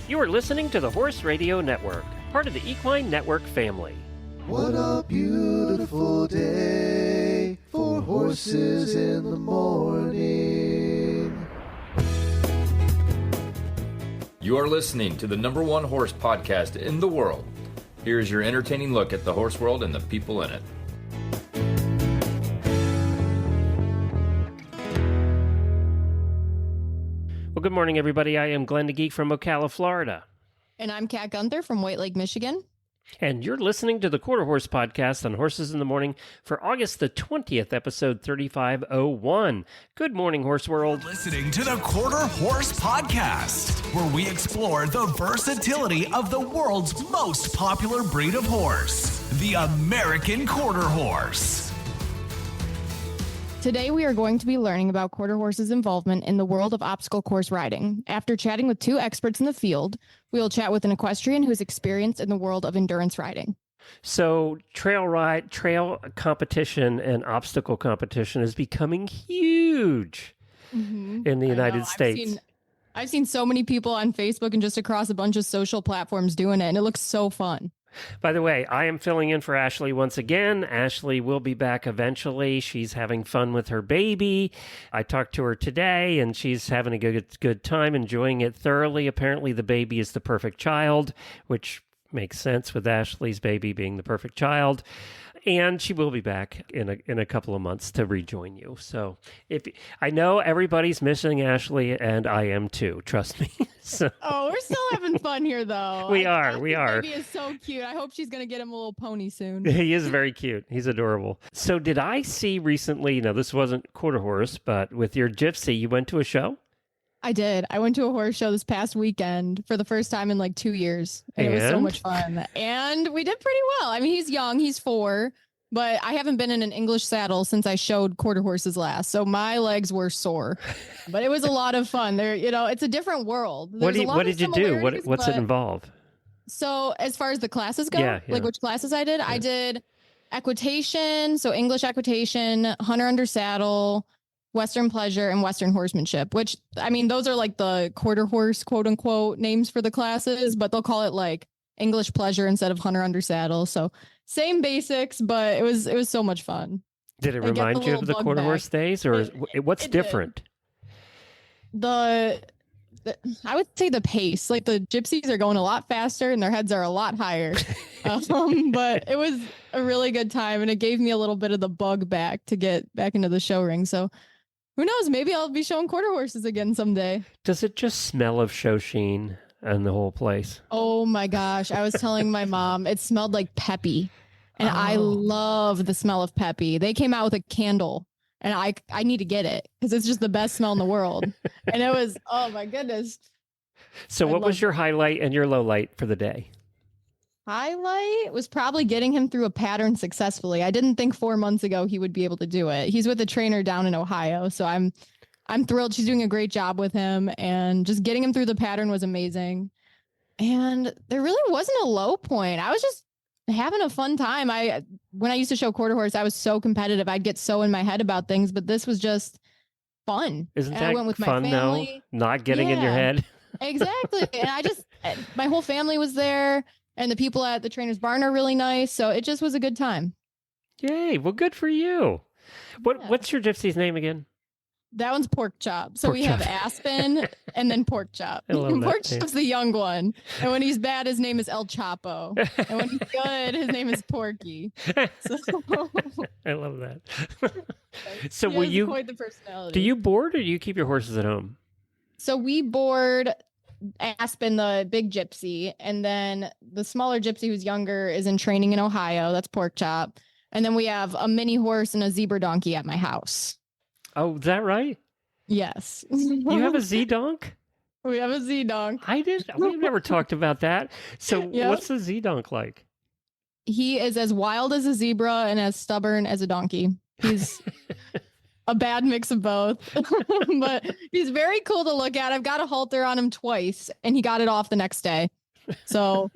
You are listening to the Horse Radio Network, part of the Equine Network family. What a beautiful day for horses in the morning. You are listening to the #1 horse podcast in the world. Here is your entertaining look at the horse world and the people in it. Well, good morning, everybody. I am Glenn the Geek from Ocala, Florida. And I'm Kat Gunther from White Lake, Michigan. And you're listening to the Quarter Horse Podcast on Horses in the Morning for August the 20th, episode 3501. Good morning, Horse World. You're listening to the Quarter Horse Podcast, where we explore the versatility of the world's most popular breed of horse, the American Quarter Horse. Today we are going to be learning about quarter horses' involvement in the world of obstacle course riding. After chatting with two experts in the field, we will chat with an equestrian who is experienced in the world of endurance riding. So trail competition and obstacle competition is becoming huge in the United States. I've seen so many people on Facebook and just across a bunch of social platforms doing it, and it looks so fun. By the way, I am filling in for Ashley once again. Ashley will be back eventually. She's having fun with her baby. I talked to her today, and she's having a good time, enjoying it thoroughly. Apparently, the baby is the perfect child, which makes sense with Ashley's baby being the perfect child. And she will be back in a couple of months to rejoin you. So I know everybody's missing Ashley, and I am too. Trust me. So, we're still having fun here, though. We are. The baby is so cute. I hope she's going to get him a little pony soon. He is very cute. He's adorable. So did I see recently, this wasn't Quarter Horse, but with your Gypsy, you went to a show? I did. I went to a horse show this past weekend for the first time in like 2 years. And it was so much fun. And we did pretty well. I mean, he's young. He's 4. But I haven't been in an English saddle since I showed quarter horses last. So my legs were sore. But it was a lot of fun. It's a different world. What did you do? What's it involve? So as far as the classes go, like which classes I did, I did equitation. So English equitation, hunter under saddle, Western pleasure, and Western horsemanship, which, I mean, those are like the quarter horse, quote unquote, names for the classes, but they'll call it like English pleasure instead of hunter under saddle. So same basics, but it was so much fun. Did it remind you of the quarter horse days, or what's different? I would say the pace. Like the gypsies are going a lot faster and their heads are a lot higher. But it was a really good time, and it gave me a little bit of the bug back to get back into the show ring. So who knows? Maybe I'll be showing quarter horses again someday. Does it just smell of show sheen and the whole place? Oh my gosh. I was telling my mom, it smelled like Peppy. And I love the smell of Peppy. They came out with a candle, and I need to get it because it's just the best smell in the world. And it was, oh my goodness. So what was your highlight and your low light for the day? Highlight was probably getting him through a pattern successfully. I didn't think 4 months ago he would be able to do it. He's with a trainer down in Ohio. So I'm thrilled. She's doing a great job with him, and just getting him through the pattern was amazing. And there really wasn't a low point. I was just having a fun time. When I used to show quarter horse, I was so competitive. I'd get so in my head about things, but this was just fun. Isn't that I went with fun my family. though? Not getting in your head. Exactly. And my whole family was there, and the people at the trainer's barn are really nice. So it just was a good time. Yay. Well, good for you. What's your gypsy's name again? That one's Pork Chop. So we have Aspen and then Pork Chop. Pork Chop's the young one. And when he's bad, his name is El Chapo. And when he's good, his name is Porky. So, I love that. So quite the personality. Do you board, or do you keep your horses at home? So we board Aspen, the big gypsy. And then the smaller gypsy who's younger is in training in Ohio. That's Pork Chop. And then we have a mini horse and a zebra donkey at my house. Oh, is that right? Yes. You have a Z-Donk? We have a Z-Donk. We've never talked about that. So What's the Z-Donk like? He is as wild as a zebra and as stubborn as a donkey. He's a bad mix of both. But he's very cool to look at. I've got a halter on him twice, and he got it off the next day. So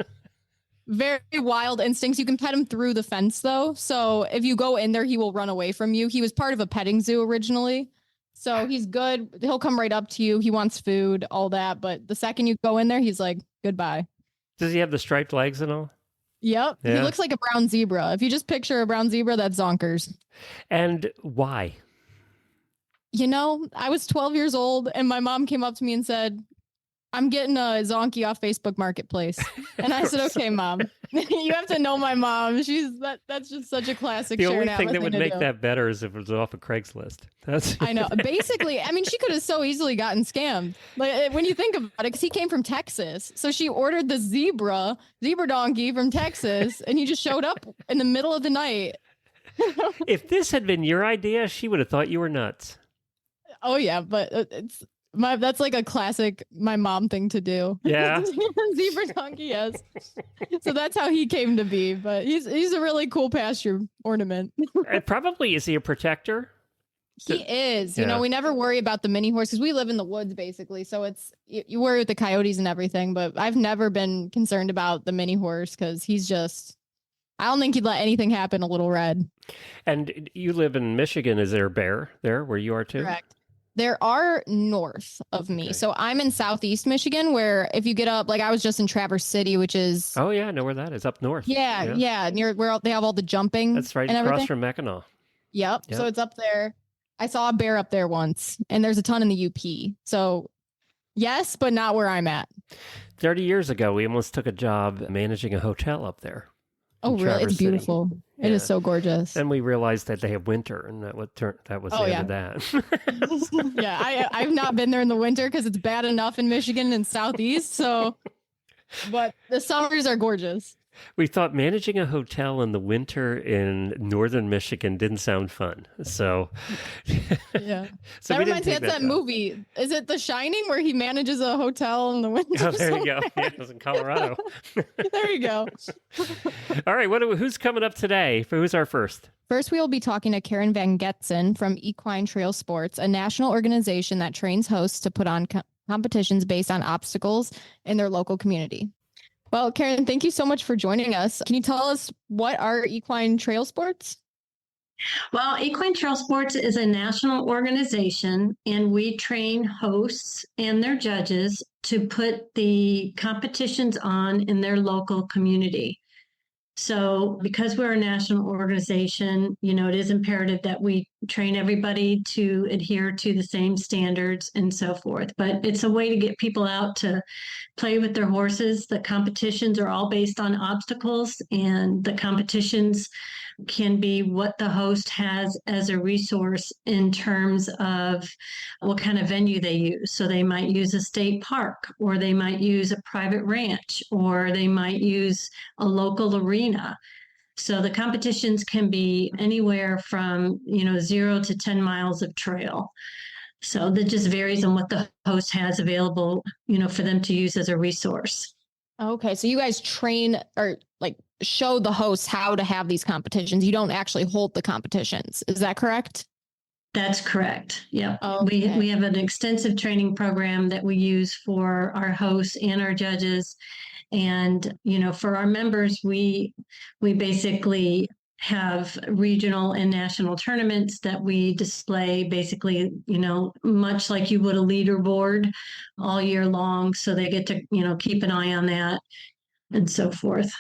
very wild instincts. You can pet him through the fence, though. So if you go in there, he will run away from you. He was part of a petting zoo originally. So he's good. He'll come right up to you. He wants food, all that. But the second you go in there, he's like, goodbye. Does he have the striped legs and all? Yep. Yeah. He looks like a brown zebra. If you just picture a brown zebra, that's Zonkers. And why? You know, I was 12 years old and my mom came up to me and said, I'm getting a Zonky off Facebook Marketplace. And I said, okay, Mom. You have to know my mom. That's just such a classic. The Sharon only thing that Atlas would thing to make do. that better is if it was off of Craigslist. I know. Basically, I mean, she could have so easily gotten scammed. Like when you think about it, because he came from Texas. So she ordered the zebra donkey from Texas, and he just showed up in the middle of the night. If this had been your idea, she would have thought you were nuts. Oh yeah, but that's like a classic my mom thing to do. Yeah. Zebra donkey, yes. So that's how he came to be. But he's a really cool pasture ornament. Probably, is he a protector? He is. Yeah. You know, we never worry about the mini horse because we live in the woods basically. So it's you worry with the coyotes and everything, but I've never been concerned about the mini horse because he's just I don't think he'd let anything happen a little red. And you live in Michigan. Is there a bear there where you are too? Correct. There are north of me. Okay. So I'm in Southeast Michigan where if you get up, like I was just in Traverse City, which is. Oh, yeah. I know where that is. Up north. Yeah. Near where they have all the jumping. That's right and across everything. from Mackinac. Yep. Yep. So it's up there. I saw a bear up there once and there's a ton in the UP. So yes, but not where I'm at. 30 years ago, we almost took a job managing a hotel up there. Oh, in really? Traverse It's City. beautiful. It is Yeah. so gorgeous. Then we realized that they have winter, and that was Oh, the yeah. end of that. Yeah, I've not been there in the winter because it's bad enough in Michigan and Southeast. So, but the summers are gorgeous. We thought managing a hotel in the winter in northern Michigan didn't sound fun. So, Yeah. so That we didn't reminds me, take that's that job. movie. Is it The Shining where he manages a hotel in the winter? Oh, there you go. Yeah, it was in Colorado. There you go. All right, who's coming up today? Who's our first? First, we will be talking to Karen VanGetson from Equine Trail Sports, a national organization that trains hosts to put on competitions based on obstacles in their local community. Well, Karen, thank you so much for joining us. Can you tell us what are equine trail sports? Well, Equine Trail Sports is a national organization, and we train hosts and their judges to put the competitions on in their local community. So because we're a national organization, you know, it is imperative that we train everybody to adhere to the same standards and so forth. But it's a way to get people out to play with their horses. The competitions are all based on obstacles, and the competitions can be what the host has as a resource in terms of what kind of venue they use. So they might use a state park, or they might use a private ranch, or they might use a local arena. So the competitions can be anywhere from, 0 to 10 miles of trail. So that just varies on what the host has available, for them to use as a resource. Okay, so you guys train or like show the hosts how to have these competitions. You don't actually hold the competitions. Is that correct? That's correct. Yeah. Okay. We have an extensive training program that we use for our hosts and our judges. And, for our members, we basically have regional and national tournaments that we display basically, much like you would a leaderboard all year long. So they get to, keep an eye on that and so forth.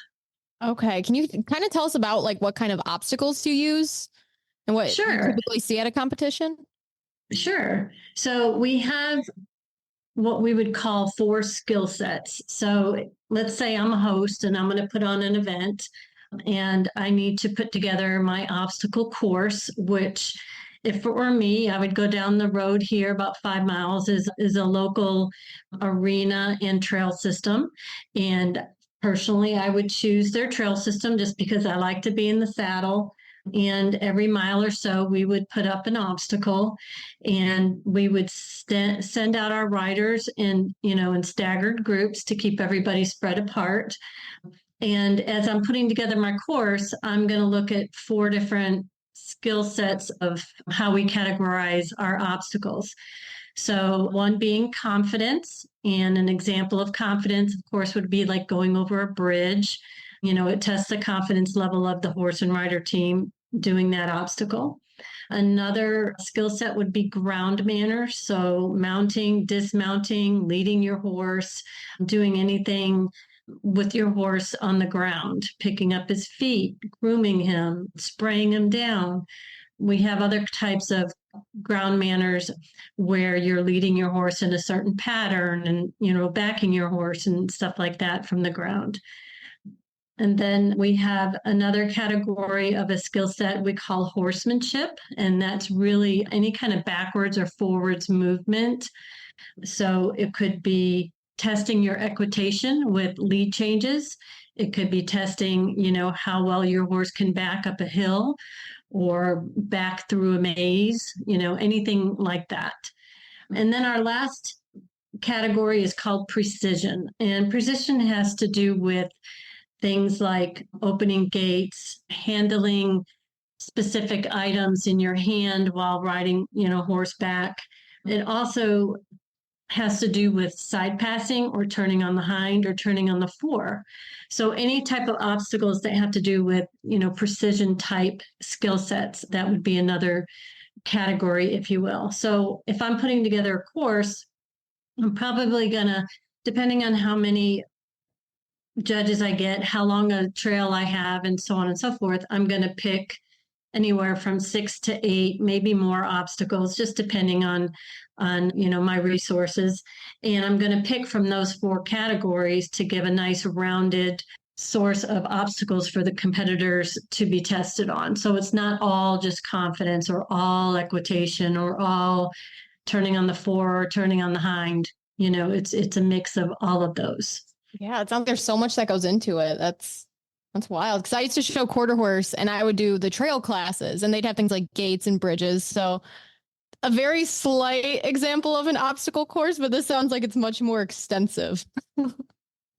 Okay. Can you kind of tell us about like what kind of obstacles you use and what you Sure. typically see at a competition? Sure. So we have what we would call 4 skill sets. So let's say I'm a host and I'm going to put on an event, and I need to put together my obstacle course, which if it were me, I would go down the road here about 5 miles is a local arena and trail system. And personally, I would choose their trail system just because I like to be in the saddle. And every mile or so, we would put up an obstacle, and we would send out our riders in staggered groups to keep everybody spread apart. And as I'm putting together my course, I'm going to look at 4 different skill sets of how we categorize our obstacles. So one being confidence, and an example of confidence, of course, would be like going over a bridge. It tests the confidence level of the horse and rider team doing that obstacle. Another skill set would be ground manners. So mounting, dismounting, leading your horse, doing anything with your horse on the ground, picking up his feet, grooming him, spraying him down. We have other types of ground manners where you're leading your horse in a certain pattern and, backing your horse and stuff like that from the ground. And then we have another category of a skill set we call horsemanship, and that's really any kind of backwards or forwards movement. So it could be testing your equitation with lead changes. It could be testing, how well your horse can back up a hill or back through a maze, anything like that. And then our last category is called precision. And precision has to do with things like opening gates, handling specific items in your hand while riding, horseback. It also has to do with side passing or turning on the hind or turning on the fore. So any type of obstacles that have to do with, precision type skill sets, that would be another category, if you will. So if I'm putting together a course, I'm probably gonna, depending on how many judges I get, how long a trail I have, and so on and so forth, I'm going to pick anywhere from 6 to 8, maybe more obstacles, just depending on my resources. And I'm going to pick from those 4 categories to give a nice rounded source of obstacles for the competitors to be tested on. So it's not all just confidence or all equitation or all turning on the fore or turning on the hind. It's a mix of all of those. Yeah, it sounds like there's so much that goes into it. That's wild. Because I used to show quarter horse and I would do the trail classes and they'd have things like gates and bridges. So a very slight example of an obstacle course, but this sounds like it's much more extensive.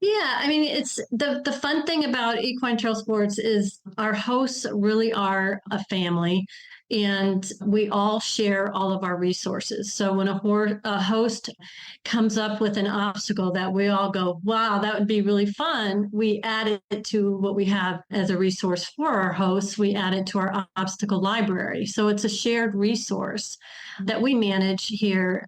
Yeah, I mean, it's the fun thing about equine trail sports is our hosts really are a family, and we all share all of our resources. So when a host comes up with an obstacle that we all go, wow, that would be really fun, we add it to what we have as a resource for our hosts. We add it to our obstacle library. So it's a shared resource that we manage here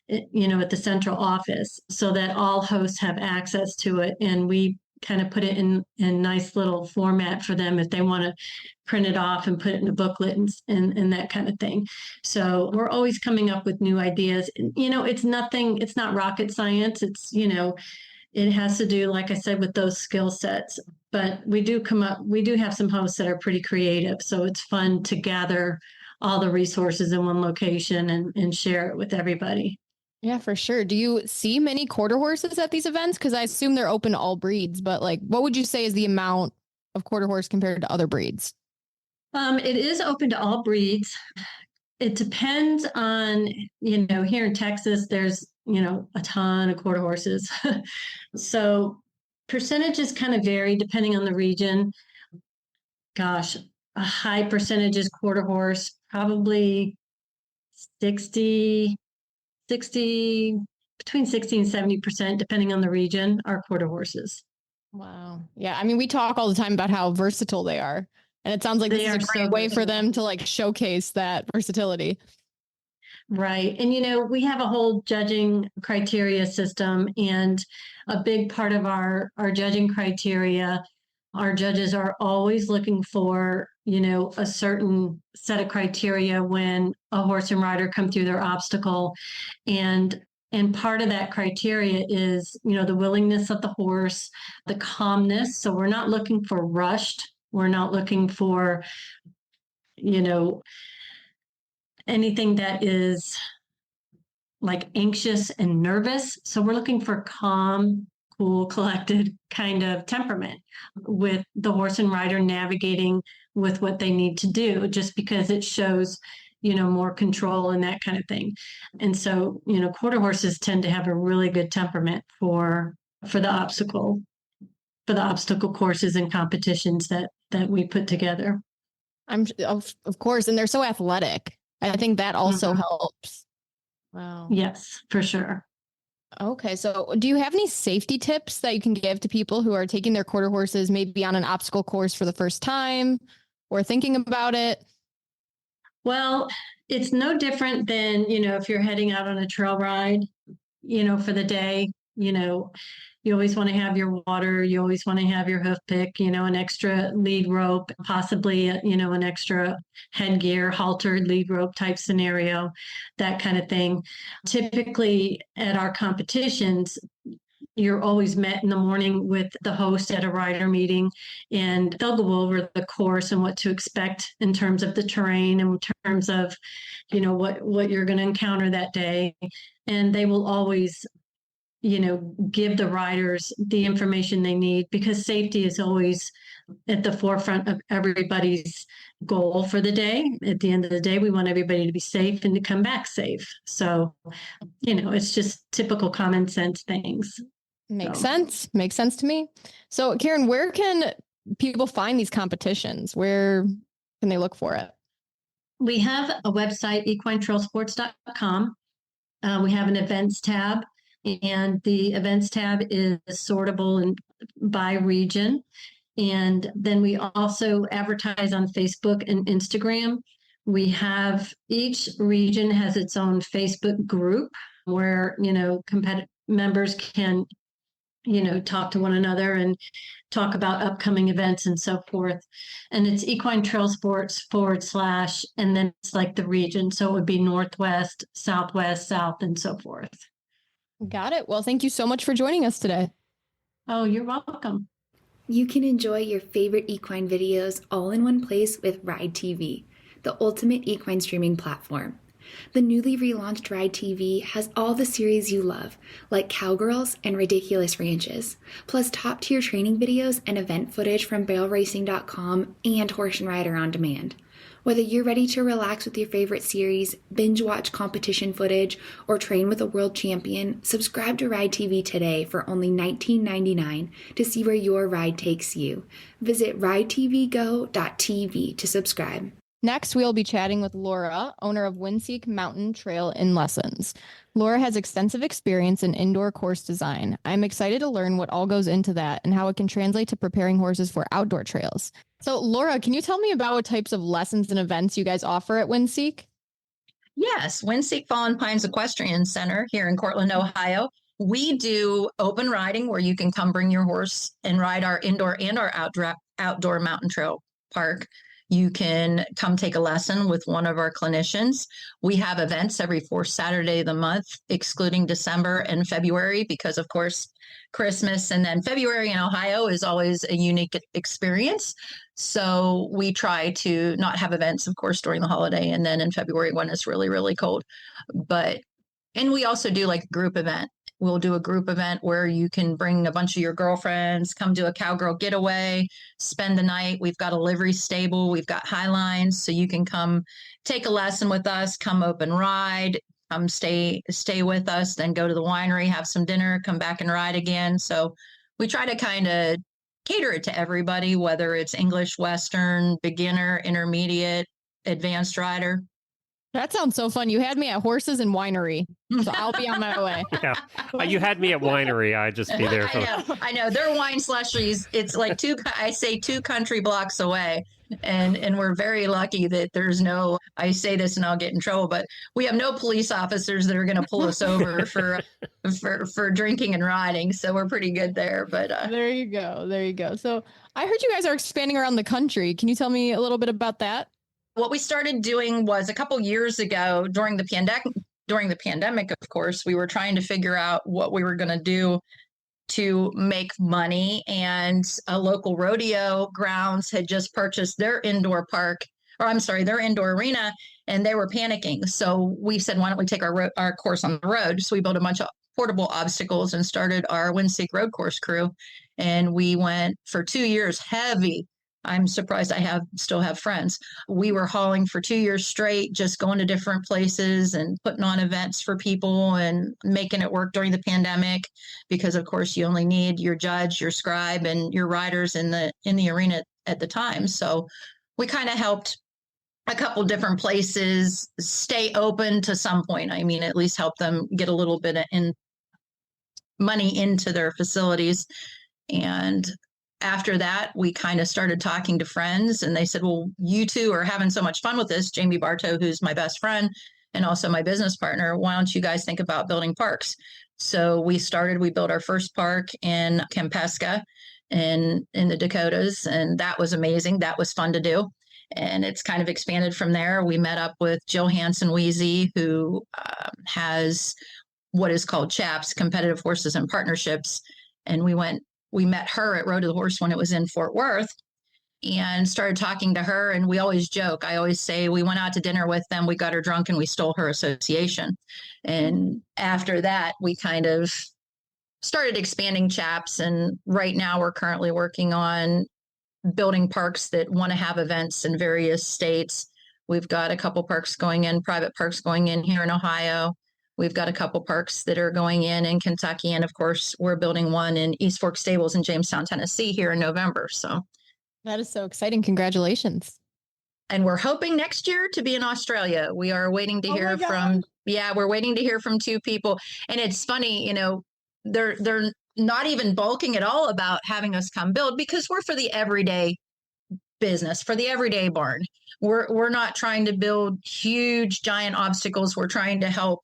at the central office so that all hosts have access to it. And we kind of put it in nice little format for them if they want to print it off and put it in a booklet and that kind of thing. So we're always coming up with new ideas. It's not rocket science. It has to do, like I said, with those skill sets. But we do have some hosts that are pretty creative. So it's fun to gather all the resources in one location and share it with everybody. Yeah, for sure. Do you see many quarter horses at these events? Because I assume they're open to all breeds, but what would you say is the amount of quarter horse compared to other breeds? It is open to all breeds. It depends on, here in Texas, there's, a ton of quarter horses. So percentages kind of vary depending on the region. Gosh, a high percentage is quarter horse, probably 60, between 60 and 70%, depending on the region, are quarter horses. Wow. Yeah. I mean, we talk all the time about how versatile they are. And it sounds like this is a great way for them to showcase that versatility. Right. And, we have a whole judging criteria system, and a big part of our judging criteria, our judges are always looking for, a certain set of criteria when a horse and rider come through their obstacle. And part of that criteria is, the willingness of the horse, the calmness. So we're not looking for rushed. We're not looking for, anything that is anxious and nervous. So we're looking for calm, cool, collected kind of temperament with the horse and rider navigating with what they need to do, just because it shows, more control and that kind of thing. And so, quarter horses tend to have a really good temperament for the obstacle courses and competitions that we put together. Of course. And they're so athletic. I think that also helps. Wow. Yes, for sure. Okay. So do you have any safety tips that you can give to people who are taking their quarter horses maybe on an obstacle course for the first time or thinking about it? Well, it's no different than, if you're heading out on a trail ride, for the day, you always want to have your water, you always want to have your hoof pick, an extra lead rope, possibly, an extra headgear, halter, lead rope type scenario, that kind of thing. Typically at our competitions, you're always met in the morning with the host at a rider meeting, and they'll go over the course and what to expect in terms of the terrain and in terms of, what you're going to encounter that day. And they will always, give the riders the information they need, because safety is always at the forefront of everybody's goal for the day. At the end of the day, we want everybody to be safe and to come back safe. So, it's just typical common sense things. Makes sense. Makes sense to me. So, Karen, where can people find these competitions? Where can they look for it? We have a website, equinetrailsports.com. We have an events tab, and the events tab is sortable by region. And then we also advertise on Facebook and Instagram. We have, each region has its own Facebook group where, competitive members can, talk to one another and talk about upcoming events and so forth. And it's Equine Trail Sports / and then it's like the region. So it would be Northwest, Southwest, South, and so forth. Got it. Well, thank you so much for joining us today. Oh, you're welcome. You can enjoy your favorite equine videos all in one place with Ride TV, the ultimate equine streaming platform. The newly relaunched Ride TV has all the series you love, like Cowgirls and Ridiculous Ranches, plus top-tier training videos and event footage from BailRacing.com and Horse and Rider on Demand. Whether you're ready to relax with your favorite series, binge watch competition footage, or train with a world champion, subscribe to Ride TV today for only $19.99 to see where your ride takes you. Visit ridetvgo.tv to subscribe. Next, we'll be chatting with Laura, owner of Wiencek Mountain Trail and Lessons. Laura has extensive experience in indoor course design. I'm excited to learn what all goes into that and how it can translate to preparing horses for outdoor trails. So, Laura, can you tell me about what types of lessons and events you guys offer at Wiencek? Yes, Wiencek Fallen Pines Equestrian Center here in Cortland, Ohio. We do open riding where you can come bring your horse and ride our indoor and our outdoor mountain trail park. You can come take a lesson with one of our clinicians. We have events every fourth Saturday of the month, excluding December and February, because of course, Christmas and then February in Ohio is always a unique experience. So we try to not have events, of course, during the holiday and then in February when it's really, really cold. And we also do like a group event. We'll do a group event where you can bring a bunch of your girlfriends, come do a cowgirl getaway, spend the night. We've got a livery stable. We've got high lines. So you can come take a lesson with us, come open ride, come stay with us, then go to the winery, have some dinner, come back and ride again. So we try to kind of cater it to everybody, whether it's English, Western, beginner, intermediate, advanced rider. That sounds so fun. You had me at horses and winery, so I'll be on my way. Yeah, you had me at winery. I'd just be there. I know. Their wine slushies. It's like two country blocks away, and we're very lucky that there's no. I say this and I'll get in trouble, but we have no police officers that are going to pull us over for drinking and riding. So we're pretty good there. But there you go. So I heard you guys are expanding around the country. Can you tell me a little bit about that? What we started doing was a couple years ago during the pandemic, of course, we were trying to figure out what we were going to do to make money. And a local rodeo grounds had just purchased their indoor arena, and they were panicking. So we said, why don't we take our course on the road? So we built a bunch of portable obstacles and started our Wiencek road course crew. And we went for 2 years heavy. I'm surprised I still have friends. We were hauling for 2 years straight, just going to different places and putting on events for people and making it work during the pandemic, because of course you only need your judge, your scribe, and your riders in the arena at the time. So we kind of helped a couple different places stay open to some point. I mean, at least help them get a little bit of money into their facilities. And after that, we kind of started talking to friends, and they said, well, you two are having so much fun with this. Jamie Bartow, who's my best friend and also my business partner, why don't you guys think about building parks? So we built our first park in Kempeska in the Dakotas, and that was amazing. That was fun to do. And it's kind of expanded from there. We met up with Jill Hansen-Weezy, who has what is called CHAPS, Competitive Horses and Partnerships. And we met her at Road to the Horse when it was in Fort Worth, and started talking to her. And we always joke. I always say we went out to dinner with them, we got her drunk, and we stole her association. And after that, we kind of started expanding CHAPS. And right now we're currently working on building parks that want to have events in various states. We've got a couple parks going in, private parks going in here in Ohio. We've got a couple parks that are going in Kentucky. And of course, we're building one in East Fork Stables in Jamestown, Tennessee here in November. So that is so exciting. Congratulations. And we're hoping next year to be in Australia. We are waiting to hear we're waiting to hear from two people. And it's funny, they're not even bulking at all about having us come build, because we're for the everyday business, for the everyday barn. We're not trying to build huge, giant obstacles. We're trying to help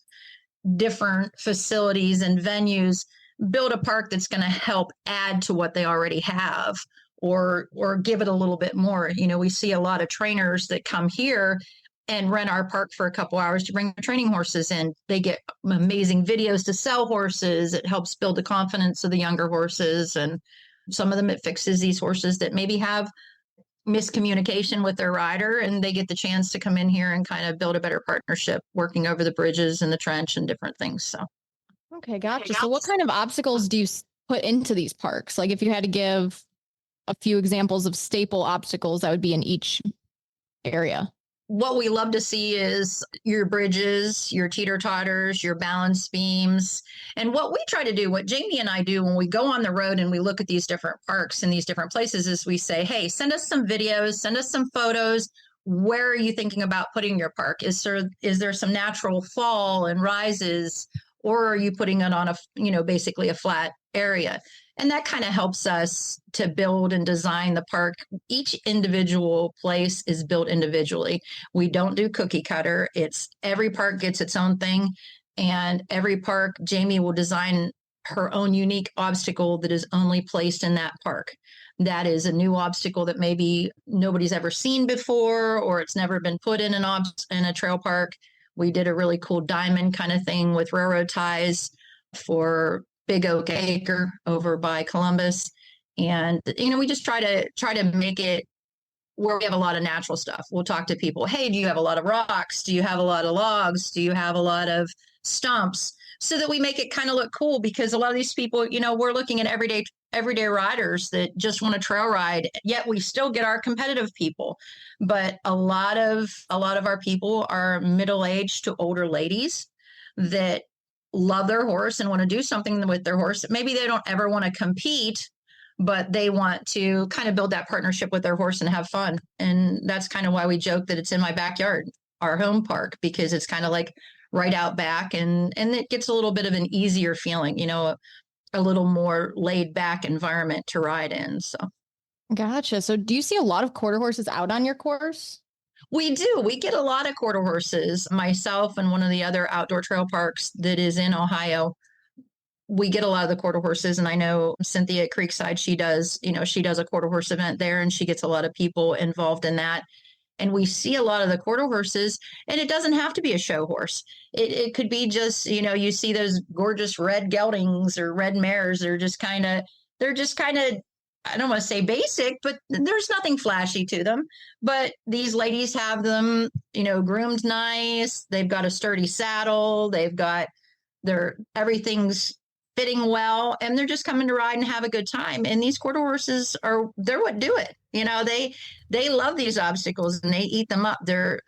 different facilities and venues build a park that's going to help add to what they already have, or give it a little bit more. We see a lot of trainers that come here and rent our park for a couple hours to bring their training horses in. They get amazing videos to sell horses. It helps build the confidence of the younger horses. And some of them, it fixes these horses that maybe have miscommunication with their rider, and they get the chance to come in here and kind of build a better partnership, working over the bridges and the trench and different things. So. Okay, gotcha. So what kind of obstacles do you put into these parks? Like if you had to give a few examples of staple obstacles that would be in each area. What we love to see is your bridges, your teeter-totters, your balance beams. And what we try to do, what Jamie and I do when we go on the road and we look at these different parks and these different places, is we say, hey, send us some videos, send us some photos. Where are you thinking about putting your park? Is there some natural fall and rises, or are you putting it on basically a flat area? And that kind of helps us to build and design the park. Each individual place is built individually. We don't do cookie cutter. Every park gets its own thing. And every park, Jamie will design her own unique obstacle that is only placed in that park. That is a new obstacle that maybe nobody's ever seen before, or it's never been put in in a trail park. We did a really cool diamond kind of thing with railroad ties for Big Oak Acre over by Columbus. And, we just try to make it where we have a lot of natural stuff. We'll talk to people. Hey, do you have a lot of rocks? Do you have a lot of logs? Do you have a lot of stumps? So that we make it kind of look cool, because a lot of these people, we're looking at everyday riders that just want to trail ride, yet we still get our competitive people. But a lot of our people are middle-aged to older ladies that love their horse and want to do something with their horse. Maybe they don't ever want to compete, but they want to kind of build that partnership with their horse and have fun. And that's kind of why we joke that it's in my backyard, our home park, because it's kind of like right out back, and it gets a little bit of an easier feeling, a little more laid back environment to ride in. So. Gotcha. So do you see a lot of quarter horses out on your course? We do. We get a lot of quarter horses. Myself and one of the other outdoor trail parks that is in Ohio, we get a lot of the quarter horses. And I know Cynthia at Creekside, she does a quarter horse event there, and she gets a lot of people involved in that. And we see a lot of the quarter horses, and it doesn't have to be a show horse. It could be just, you see those gorgeous red geldings or red mares. They're just kind of, I don't want to say basic, but there's nothing flashy to them. But these ladies have them, groomed nice. They've got a sturdy saddle. Everything's fitting well, and they're just coming to ride and have a good time. And these quarter horses they're what do it. They love these obstacles and they eat them up. They're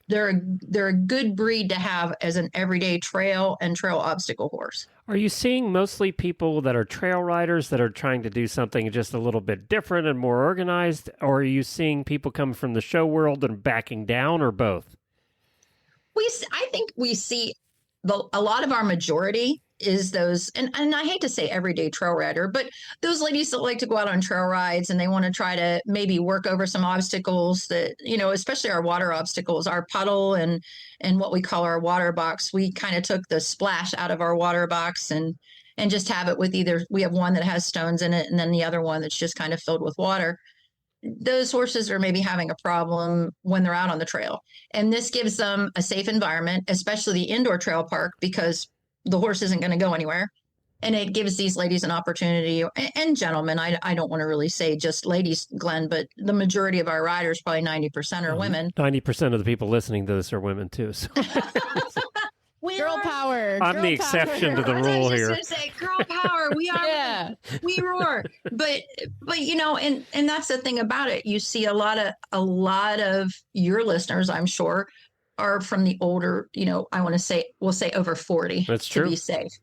a good breed to have as an everyday trail obstacle horse. Are you seeing mostly people that are trail riders that are trying to do something just a little bit different and more organized? Or are you seeing people come from the show world and backing down, or both? I think we see a lot of our majority is those, and I hate to say everyday trail rider, but those ladies that like to go out on trail rides and they want to try to maybe work over some obstacles that, especially our water obstacles, our puddle and what we call our water box. We kind of took the splash out of our water box and just have it with either, we have one that has stones in it and then the other one that's just kind of filled with water. Those horses are maybe having a problem when they're out on the trail. And this gives them a safe environment, especially the indoor trail park, because the horse isn't going to go anywhere. And it gives these ladies an opportunity, and gentlemen, I don't want to really say just ladies, Glenn, but the majority of our riders, probably 90% are women. 90% of the people listening to this are women too. So. Girl power. I'm the exception to the rule here. I was just going to say, girl power. We are. Yeah. We roar. But and that's the thing about it. You see a lot of your listeners, I'm sure, are from the older, I want to say, we'll say over 40. That's true. To be safe.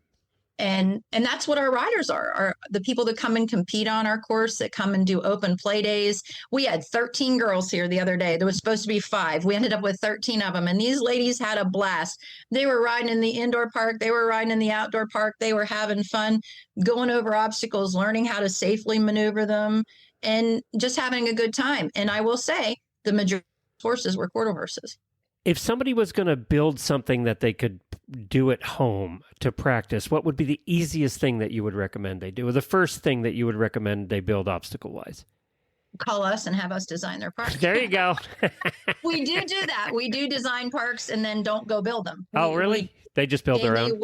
And that's what our riders are the people that come and compete on our course, that come and do open play days. We had 13 girls here the other day. There was supposed to be 5. We ended up with 13 of them. And these ladies had a blast. They were riding in the indoor park. They were riding in the outdoor park. They were having fun, going over obstacles, learning how to safely maneuver them, and just having a good time. And I will say the majority of horses were quarter horses. If somebody was going to build something that they could do at home to practice, what would be the easiest thing that you would recommend they do? Or the first thing that you would recommend they build obstacle-wise? Call us and have us design their park. There you go. We do that. We do design parks and then don't go build them. Oh, really? They just build their own?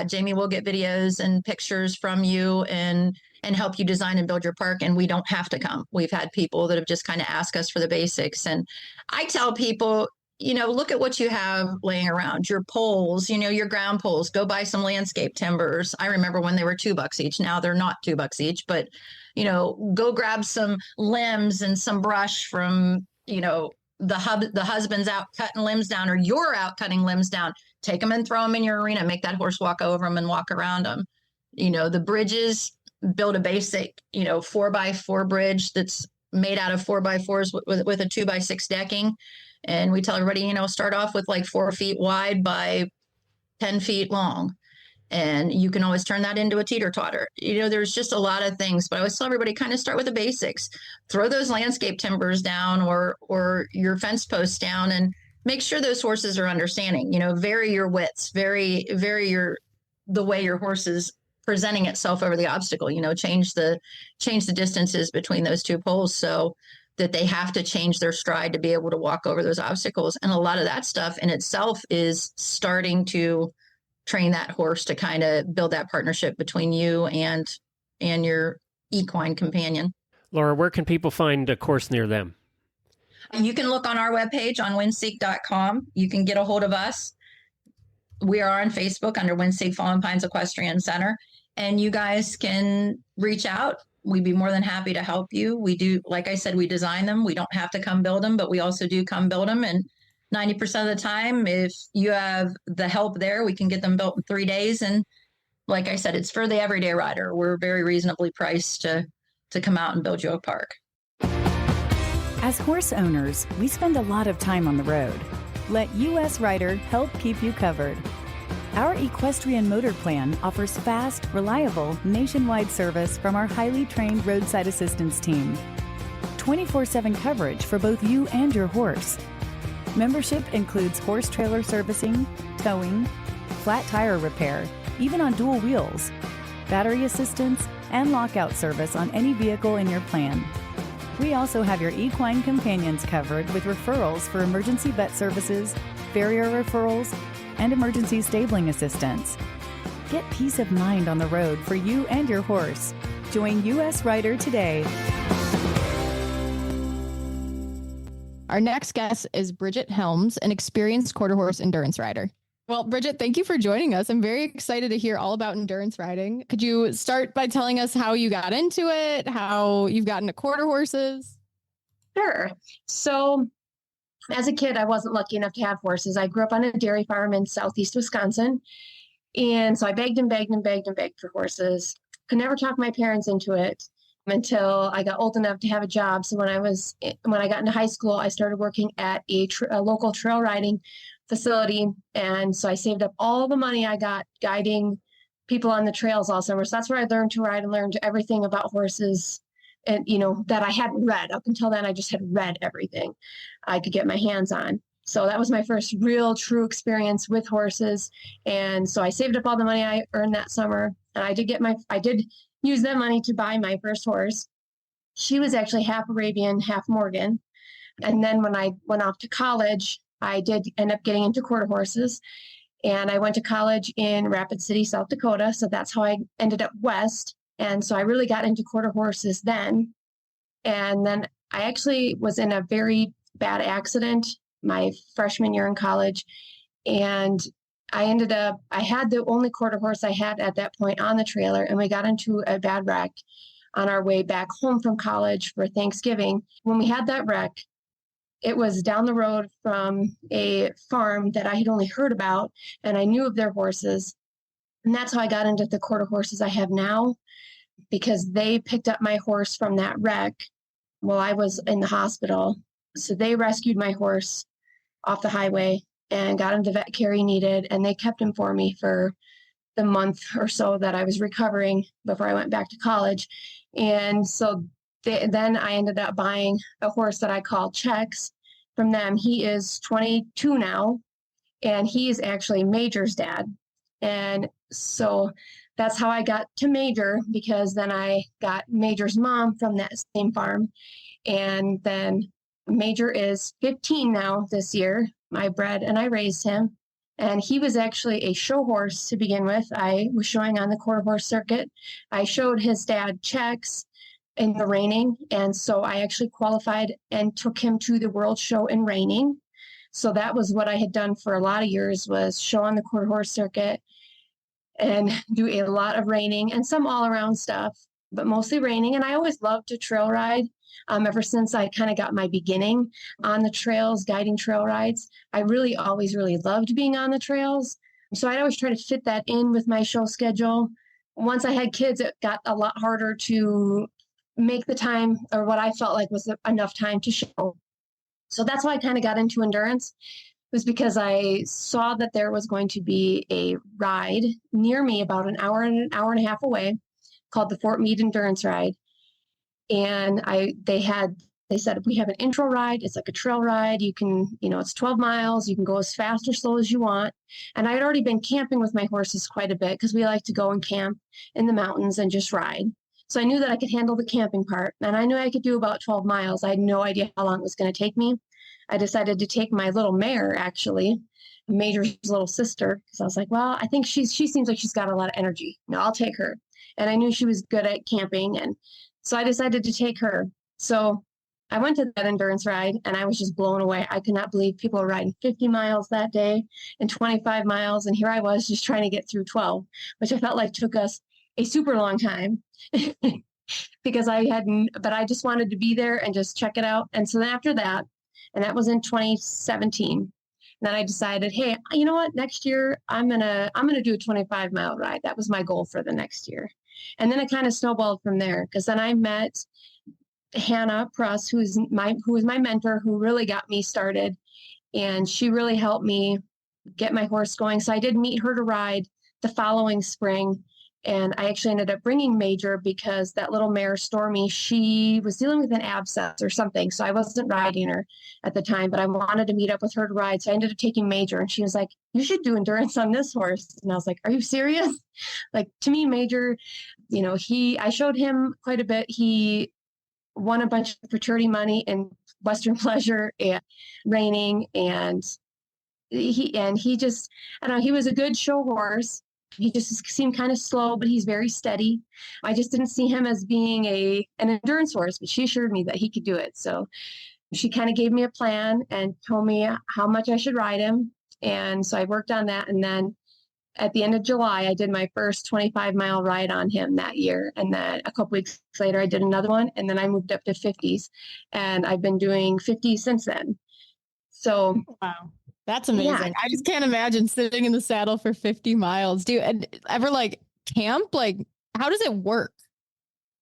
Jamie will get videos and pictures from you and help you design and build your park. And we don't have to come. We've had people that have just kind of asked us for the basics. And I tell people, look at what you have laying around, your poles, your ground poles, go buy some landscape timbers. I remember when they were $2 each. Now they're not $2 each, but, go grab some limbs and some brush from, the husband's out cutting limbs down, or you're out cutting limbs down. Take them and throw them in your arena, make that horse walk over them and walk around them. The bridges, build a basic, 4x4 bridge that's made out of 4x4s with a 2x6 decking. And we tell everybody, start off with like 4 feet wide by 10 feet long. And you can always turn that into a teeter-totter. There's just a lot of things. But I always tell everybody, kind of start with the basics. Throw those landscape timbers down or your fence posts down, and make sure those horses are understanding. Vary your widths, vary the way your horse is presenting itself over the obstacle. Change the distances between those two poles so that they have to change their stride to be able to walk over those obstacles. And a lot of that stuff in itself is starting to train that horse to kind of build that partnership between you and your equine companion. Laura, where can people find a course near them? You can look on our webpage on Wiencek.com. You can get a hold of us. We are on Facebook under Wiencek Fallen Pines Equestrian Center, and you guys can reach out. We'd be more than happy to help you. We do, like I said, we design them. We don't have to come build them, but we also do come build them. And 90% of the time, if you have the help there, we can get them built in 3 days. And like I said, it's for the everyday rider. We're very reasonably priced to come out and build you a park. As horse owners, we spend a lot of time on the road. Let US Rider help keep you covered. Our equestrian motor plan offers fast, reliable, nationwide service from our highly trained roadside assistance team. 24/7 coverage for both you and your horse. Membership includes horse trailer servicing, towing, flat tire repair, even on dual wheels, battery assistance, and lockout service on any vehicle in your plan. We also have your equine companions covered with referrals for emergency vet services, farrier referrals, and emergency stabling assistance. Get peace of mind on the road for you and your horse. Join US Rider today. Our next guest is Bridget Helms, an experienced quarter horse endurance rider. Well, Bridget, thank you for joining us. I'm very excited to hear all about endurance riding. Could you start by telling us how you got into it, how you've gotten to quarter horses? Sure. So as a kid, I wasn't lucky enough to have horses. I grew up on a dairy farm in southeast Wisconsin. And so I begged and begged and begged and begged for horses. Could never talk my parents into it until I got old enough to have a job. So when I got into high school, I started working at a local trail riding facility. And so I saved up all the money I got guiding people on the trails all summer. So that's where I learned to ride and learned everything about horses, and, that I hadn't read. Up until then, I just had read everything I could get my hands on. So that was my first real true experience with horses. And so I saved up all the money I earned that summer. And I did use that money to buy my first horse. She was actually half Arabian, half Morgan. And then when I went off to college, I did end up getting into quarter horses. And I went to college in Rapid City, South Dakota. So that's how I ended up west. And so I really got into quarter horses then. And then I actually was in a very bad accident my freshman year in college. And I had the only quarter horse I had at that point on the trailer. And we got into a bad wreck on our way back home from college for Thanksgiving. When we had that wreck, it was down the road from a farm that I had only heard about, and I knew of their horses. And that's how I got into the quarter horses I have now, because they picked up my horse from that wreck while I was in the hospital. So they rescued my horse off the highway and got him the vet care he needed. And they kept him for me for the month or so that I was recovering before I went back to college. And so then I ended up buying a horse that I call Checks from them. He is 22 now, and he is actually Major's dad. And so that's how I got to Major, because then I got Major's mom from that same farm. And then Major is 15 now this year. I bred and I raised him. And he was actually a show horse to begin with. I was showing on the quarter horse circuit. I showed his dad Checks in the reining. And so I actually qualified and took him to the world show in reining. So that was what I had done for a lot of years, was show on the quarter horse circuit and do a lot of reining and some all around stuff, but mostly reining. And I always loved to trail ride. Ever since I kind of got my beginning on the trails, guiding trail rides, I really always really loved being on the trails. So I'd always try to fit that in with my show schedule. Once I had kids, it got a lot harder to make the time, or what I felt like was enough time to show. So that's why I kind of got into endurance, was because I saw that there was going to be a ride near me about an hour and a half away called the Fort Meade Endurance Ride. And they said, we have an intro ride. It's like a trail ride. You can, it's 12 miles. You can go as fast or slow as you want. And I had already been camping with my horses quite a bit, because we like to go and camp in the mountains and just ride. So I knew that I could handle the camping part, and I knew I could do about 12 miles. I had no idea how long it was going to take me. I decided to take my little mare, actually, Major's little sister, because I was like, well, I think she seems like she's got a lot of energy. No, I'll take her. And I knew she was good at camping, and so I decided to take her. So I went to that endurance ride, and I was just blown away. I could not believe people were riding 50 miles that day and 25 miles. And here I was just trying to get through 12, which I felt like took us a super long time because but I just wanted to be there and just check it out. And so then after that, and that was in 2017, then I decided, hey, you know what? Next year, I'm gonna do a 25-mile ride. That was my goal for the next year. And then it kind of snowballed from there, because then I met Hannah Pruss, who was my mentor, who really got me started. And she really helped me get my horse going. So I did meet her to ride the following spring. And I actually ended up bringing Major, because that little mare, Stormy, she was dealing with an abscess or something. So I wasn't riding her at the time, but I wanted to meet up with her to ride. So I ended up taking Major, and she was like, you should do endurance on this horse. And I was like, are you serious? Like, to me, Major, I showed him quite a bit. He won a bunch of fraternity money in Western Pleasure and reining. And he just, I don't know, he was a good show horse. He just seemed kind of slow, but he's very steady. I just didn't see him as being an endurance horse, but she assured me that he could do it. So she kind of gave me a plan and told me how much I should ride him. And so I worked on that. And then at the end of July, I did my first 25-mile ride on him that year. And then a couple weeks later, I did another one. And then I moved up to 50s. And I've been doing 50s since then. So wow. That's amazing. Yeah. I just can't imagine sitting in the saddle for 50 miles. Do you ever camp? How does it work?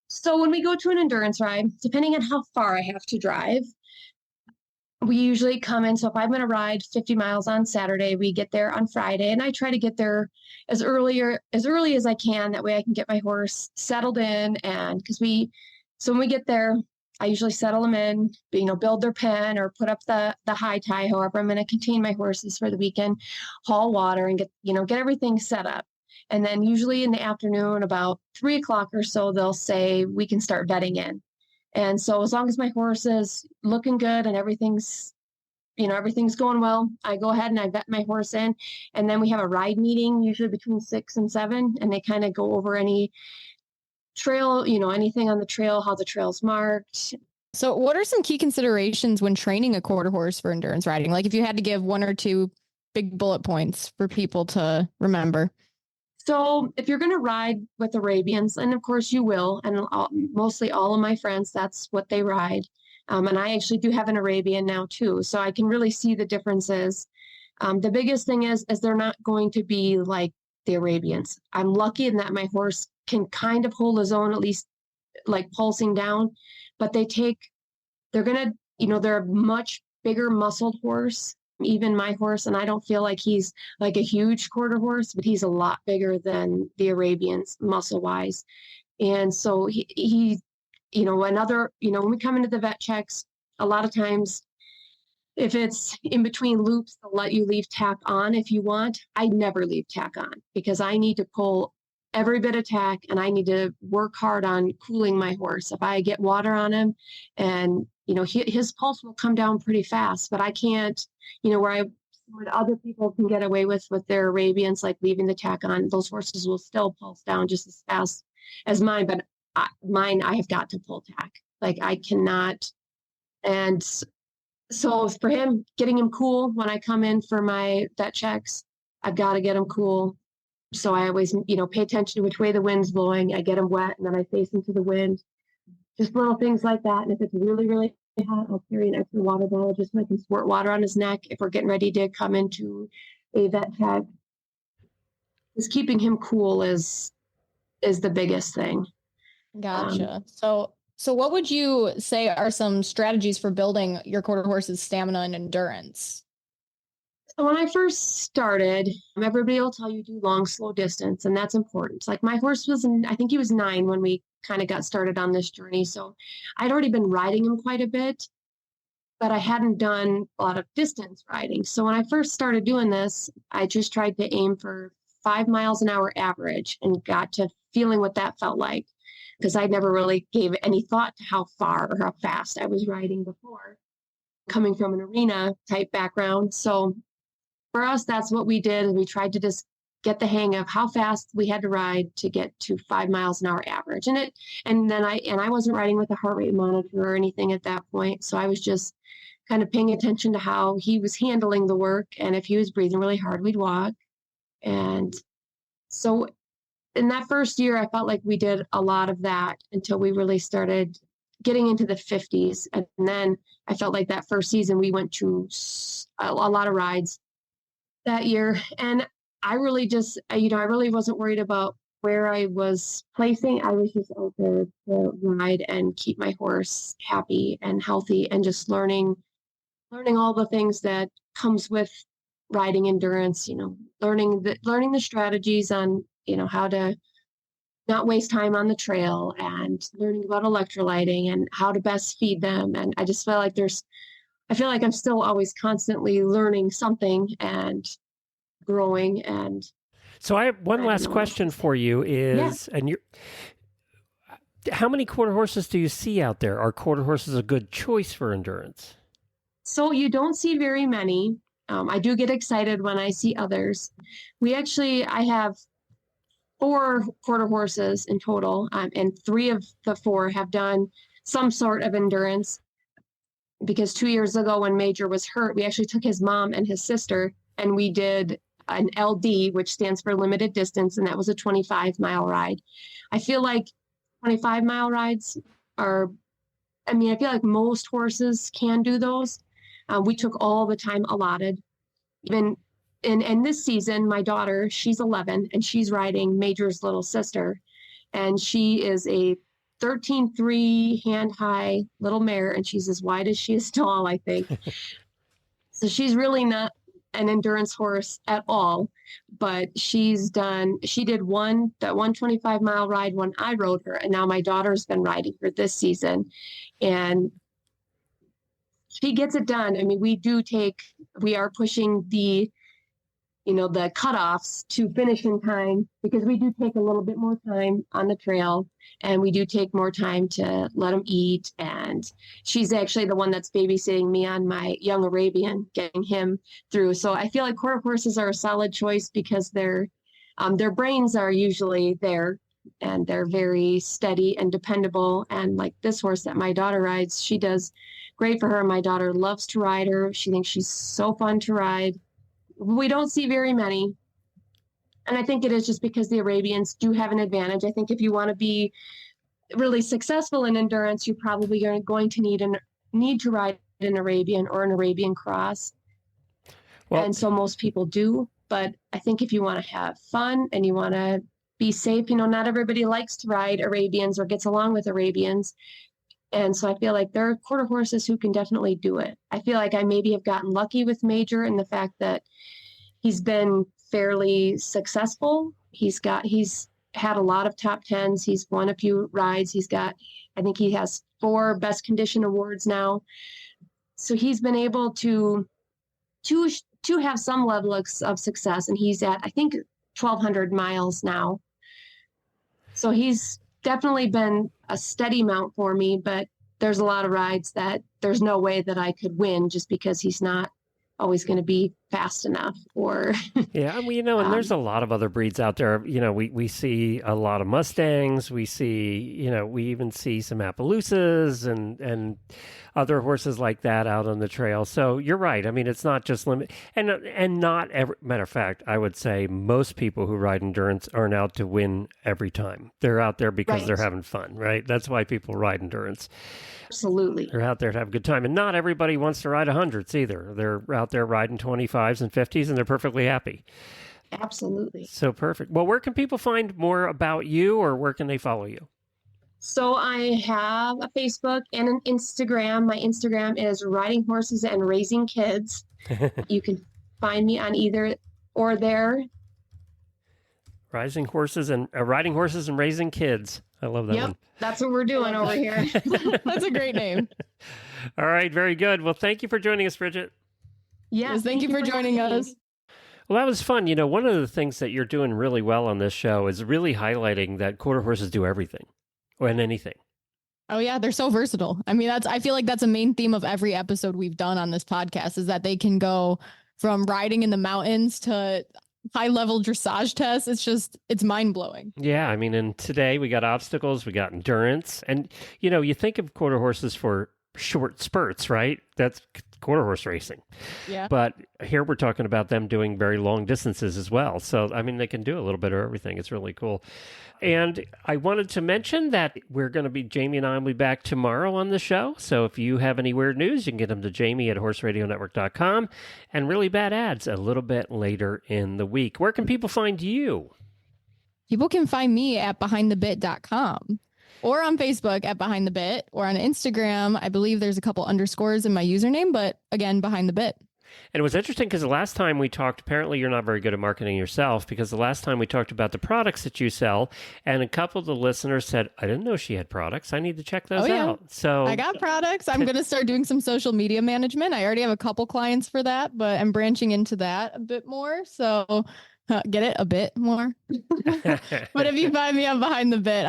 So when we go to an endurance ride, depending on how far I have to drive, we usually come in. So if I'm going to ride 50 miles on Saturday, we get there on Friday, and I try to get there as early as I can. That way I can get my horse settled in. And so when we get there, I usually settle them in, build their pen or put up the high tie, however I'm going to contain my horses for the weekend, haul water and get everything set up. And then usually in the afternoon, about 3:00 or so, they'll say we can start vetting in. And so as long as my horse is looking good and everything's going well, I go ahead and I vet my horse in. And then we have a ride meeting, usually between 6 and 7, and they kind of go over any trail, anything on the trail, how the trail's marked. So what are some key considerations when training a quarter horse for endurance riding? Like if you had to give 1 or 2 big bullet points for people to remember. So if you're going to ride with Arabians, and of course you will, and mostly all of my friends, that's what they ride. And I actually do have an Arabian now too, so I can really see the differences. The biggest thing is they're not going to be like the Arabians. I'm lucky in that my horse can kind of hold his own, at least like pulsing down, but they're a much bigger muscled horse. Even my horse, and I don't feel like he's like a huge quarter horse, but he's a lot bigger than the Arabians muscle wise. And so he when we come into the vet checks, a lot of times if it's in between loops, they'll let you leave tack on if you want. I never leave tack on because I need to pull every bit of tack and I need to work hard on cooling my horse. If I get water on him and his pulse will come down pretty fast, but I can't, where other people can get away with their Arabians, like leaving the tack on, those horses will still pulse down just as fast as mine. But I have got to pull tack. Like I cannot. And so for him, getting him cool when I come in for my vet checks, I've got to get him cool. So I always, pay attention to which way the wind's blowing. I get him wet and then I face into the wind. Just little things like that. And if it's really, really hot, I'll carry an extra water bottle just so I can squirt water on his neck if we're getting ready to come into a vet check. Just keeping him cool is the biggest thing. Gotcha. So what would you say are some strategies for building your quarter horse's stamina and endurance? So when I first started, everybody will tell you do long, slow distance, and that's important. Like my horse I think he was 9 when we kind of got started on this journey. So I'd already been riding him quite a bit, but I hadn't done a lot of distance riding. So when I first started doing this, I just tried to aim for 5 miles an hour average and got to feeling what that felt like, because I never really gave any thought to how far or how fast I was riding before, coming from an arena type background. So for us, that's what we did. And we tried to just get the hang of how fast we had to ride to get to 5 miles an hour average. And I wasn't riding with a heart rate monitor or anything at that point. So I was just kind of paying attention to how he was handling the work. And if he was breathing really hard, we'd walk. And so in that first year, I felt like we did a lot of that until we really started getting into the 50s. And then I felt like that first season, we went to a lot of rides that year. And I really just, I really wasn't worried about where I was placing. I was just out there to ride and keep my horse happy and healthy and just learning all the things that comes with riding endurance, learning the strategies on, how to not waste time on the trail and learning about electrolyting and how to best feed them. And I just feel like I'm still always constantly learning something and growing. And so I have one last question for you is, how many quarter horses do you see out there? Are quarter horses a good choice for endurance? So you don't see very many. I do get excited when I see others. I have 4 quarter horses in total, and 3 of the 4 have done some sort of endurance, because 2 years ago when Major was hurt, we actually took his mom and his sister and we did an LD, which stands for limited distance, and that was a 25-mile ride. I feel like 25-mile rides I feel like most horses can do those. We took all the time allotted. Even in this season, my daughter, she's 11 and she's riding Major's little sister, and she is a 13.3 hand high little mare, and she's as wide as she is tall, I think. So she's really not an endurance horse at all, but she did that 125-mile ride when I rode her, and now my daughter's been riding her this season, and she gets it done. I mean, we are pushing the cutoffs to finish in time, because we do take a little bit more time on the trail, and we do take more time to let them eat. And she's actually the one that's babysitting me on my young Arabian, getting him through. So I feel like quarter horses are a solid choice because their brains are usually there, and they're very steady and dependable. And like this horse that my daughter rides, she does great for her. My daughter loves to ride her. She thinks she's so fun to ride. We don't see very many. And I think it is just because the Arabians do have an advantage. I think if you want to be really successful in endurance, you're probably going to need to ride an Arabian or an Arabian cross. Well, and so most people do. But I think if you want to have fun and you want to be safe, not everybody likes to ride Arabians or gets along with Arabians. And so I feel like there are quarter horses who can definitely do it. I feel like I maybe have gotten lucky with Major in the fact that he's been fairly successful. He's had a lot of top tens. He's won a few rides. I think he has 4 best condition awards now. So he's been able to have some level of success. And he's at, I think, 1,200 miles now. So he's definitely been a steady mount for me, but there's a lot of rides that there's no way that I could win just because he's not always going to be fast enough or yeah, and there's a lot of other breeds out there. We see a lot of Mustangs. We see, we even see some Appaloosas and other horses like that out on the trail. So you're right. I mean, it's not just limit, and not every matter of fact, I would say most people who ride endurance aren't out to win every time. They're out there because they're having fun, right? That's why people ride endurance. Absolutely. They're out there to have a good time. And not everybody wants to ride 100s either. They're out there riding 25s and 50s, and they're perfectly happy. Absolutely. So perfect. Well, where can people find more about you, or where can they follow you? So I have a Facebook and an Instagram. My Instagram is Riding Horses and Raising Kids. You can find me on either or there. Riding Horses and Raising Kids. I love that one. That's what we're doing over here. That's a great name. All right, very good. Well, thank you for joining us, Bridget. Yes, thank you for joining us. Well, that was fun. One of the things that you're doing really well on this show is really highlighting that quarter horses do everything or anything. Oh yeah, they're so versatile. I mean, I feel like that's a main theme of every episode we've done on this podcast is that they can go from riding in the mountains to high-level dressage tests. It's mind-blowing. Yeah, I mean, and today we got obstacles, we got endurance, and you think of quarter horses for short spurts, right? That's quarter horse racing. Yeah. But here we're talking about them doing very long distances as well. So, I mean, they can do a little bit of everything. It's really cool. And I wanted to mention that Jamie and I will be back tomorrow on the show. So if you have any weird news, you can get them to Jamie at horseradionetwork.com, and really bad ads a little bit later in the week. Where can people find you? People can find me at behindthebit.com. Or on Facebook at Behind the Bit, or on Instagram. I believe there's a couple underscores in my username, but again, Behind the Bit. And it was interesting because the last time we talked, apparently you're not very good at marketing yourself, because the last time we talked about the products that you sell, and a couple of the listeners said, I didn't know she had products. I need to check those out. So I got products. I'm going to start doing some social media management. I already have a couple clients for that, but I'm branching into that a bit more. So get it a bit more. But if you find me on Behind the Bit,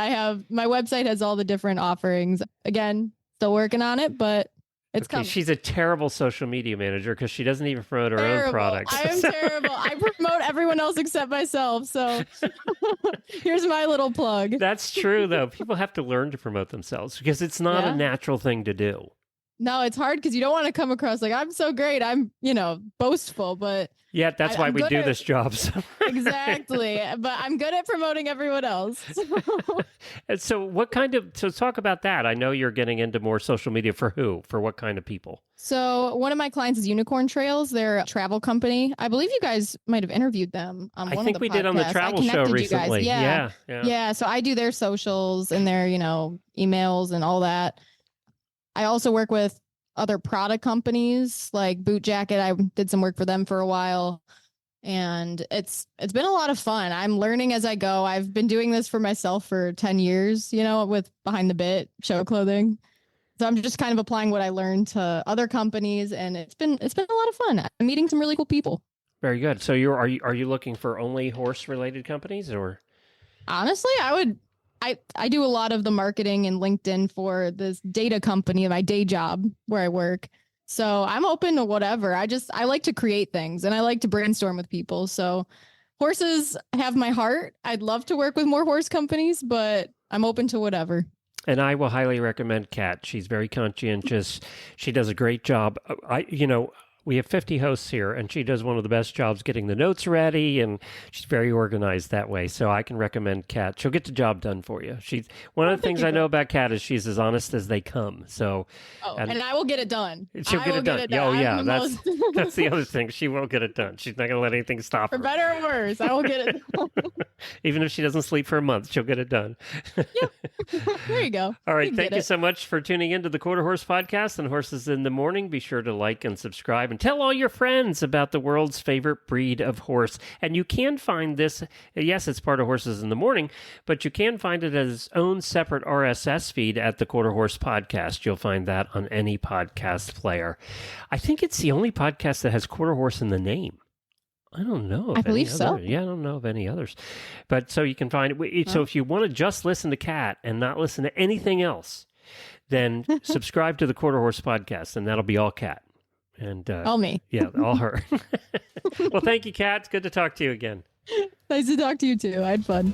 my website has all the different offerings. Again, still working on it, but it's coming. She's a terrible social media manager because she doesn't even promote her own products. I am terrible. I promote everyone else except myself. So here's my little plug. That's true, though. People have to learn to promote themselves because it's not a natural thing to do. No, it's hard because you don't want to come across like I'm so great. I'm, boastful, but Yeah, that's why I'm we good do at- this job. So. exactly. But I'm good at promoting everyone else. And so talk about that. I know you're getting into more social media for who? For what kind of people? So one of my clients is Unicorn Trails. They're a travel company. I believe you guys might have interviewed them on I one think of the we did on the podcasts. I travel show connected you guys. recently. Yeah. Yeah. So I do their socials and their, emails and all that. I also work with other product companies like Boot Jacket. I did some work for them for a while. And it's been a lot of fun. I'm learning as I go. I've been doing this for myself for 10 years, with Behind the Bit show clothing. So I'm just kind of applying what I learned to other companies, and it's been a lot of fun. I'm meeting some really cool people. Very good. So are you looking for only horse related companies or? Honestly, I do a lot of the marketing and LinkedIn for this data company, my day job where I work. So I'm open to whatever. I like to create things and I like to brainstorm with people. So horses have my heart. I'd love to work with more horse companies, but I'm open to whatever. And I will highly recommend Kat. She's very conscientious. She does a great job. We have 50 hosts here, and she does one of the best jobs getting the notes ready, and she's very organized that way. So I can recommend Kat. She'll get the job done for you. One of the things I know about Kat is she's as honest as they come. So, and I will get it done. She'll get it done. Oh yeah, that's the other thing. She will get it done. She's not going to let anything stop her. For better or worse, I will get it done. Even if she doesn't sleep for a month, she'll get it done. There you go. All right. Thank you so much for tuning into the Quarter Horse Podcast and Horses in the Morning. Be sure to like and subscribe and tell all your friends about the world's favorite breed of horse. And you can find this, yes, it's part of Horses in the Morning, but you can find it as its own separate RSS feed at the Quarter Horse Podcast. You'll find that on any podcast player. I think it's the only podcast that has Quarter Horse in the name. I don't know. I believe so. Yeah, I don't know of any others. But so you can find it. So if you want to just listen to Kat and not listen to anything else, then subscribe to the Quarter Horse Podcast, and that'll be all Kat. And all me. Yeah, all her. Well, thank you, Kat. It's good to talk to you again. Nice to talk to you too. I had fun.